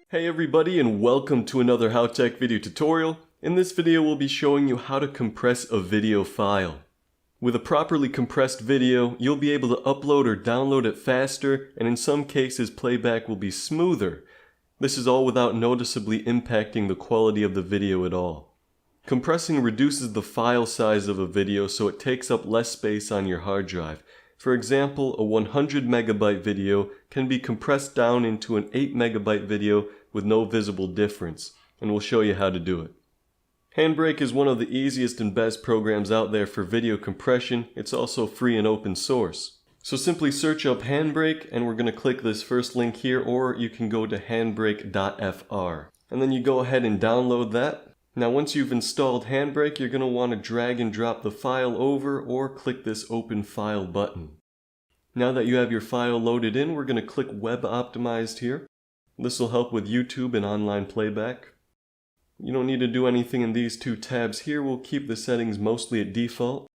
Hey everybody, and welcome to another HowTech video tutorial. In this video we'll be showing you how to compress a video file. With a properly compressed video, you'll be able to upload or download it faster, and in some cases playback will be smoother. This is all without noticeably impacting the quality of the video at all. Compressing reduces the file size of a video so it takes up less space on your hard drive. For example, a 100 megabyte video can be compressed down into an 8 megabyte video with no visible difference, and we'll show you how to do it. Handbrake is one of the easiest and best programs out there for video compression. It's also free and open source. So simply search up Handbrake, and we're going to click this first link here, or you can go to handbrake.fr. And then you go ahead and download that. Now once you've installed Handbrake, you're going to want to drag and drop the file over or click this Open File button. Now that you have your file loaded in, we're going to click Web Optimized here. This will help with YouTube and online playback. You don't need to do anything in these two tabs here. We'll keep the settings mostly at default.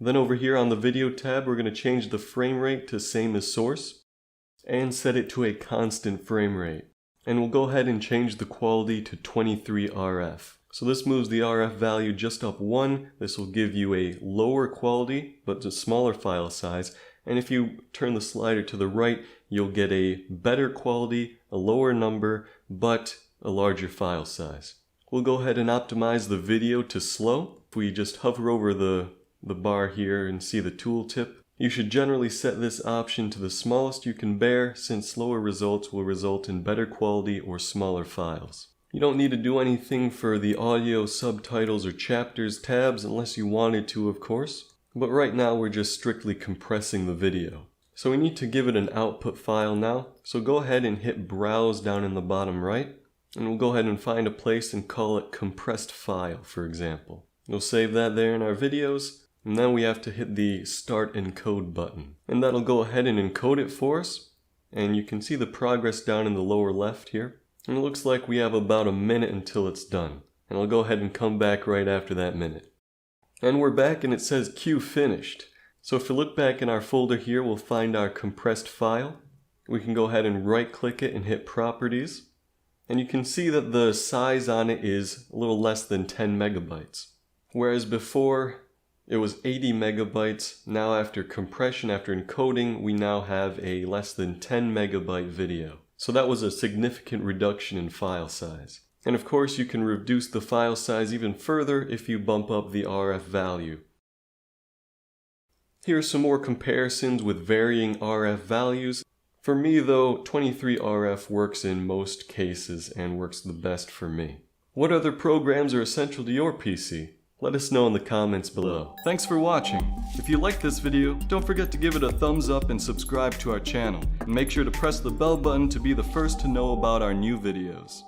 Then over here on the Video tab, we're going to change the frame rate to same as source and set it to a constant frame rate. And we'll go ahead and change the quality to 23 RF. So this moves the RF value just up 1. This will give you a lower quality, but a smaller file size. And if you turn the slider to the right, you'll get a better quality, a lower number, but a larger file size. We'll go ahead and optimize the video to slow. If we just hover over the bar here and see the tooltip, you should generally set this option to the smallest you can bear, since slower results will result in better quality or smaller files. You don't need to do anything for the audio, subtitles, or chapters tabs unless you wanted to, of course. But right now we're just strictly compressing the video. So we need to give it an output file now. So go ahead and hit Browse down in the bottom right. And we'll go ahead and find a place and call it compressed file, for example. We'll save that there in our videos. And then we have to hit the Start Encode button. And that'll go ahead and encode it for us. And you can see the progress down in the lower left here. And it looks like we have about a minute until it's done. And I'll go ahead and come back right after that minute. And we're back, and it says Queue Finished. So if we look back in our folder here, we'll find our compressed file. We can go ahead and right click it and hit Properties. And you can see that the size on it is a little less than 10 megabytes. Whereas before it was 80 megabytes, now after compression, after encoding, we now have a less than 10 megabyte video. So that was a significant reduction in file size. And of course you can reduce the file size even further if you bump up the RF value. Here are some more comparisons with varying RF values. For me though, 23 RF works in most cases and works the best for me. What other programs are essential to your PC? Let us know in the comments below. Thanks for watching. If you liked this video, don't forget to give it a thumbs up and subscribe to our channel. And make sure to press the bell button to be the first to know about our new videos.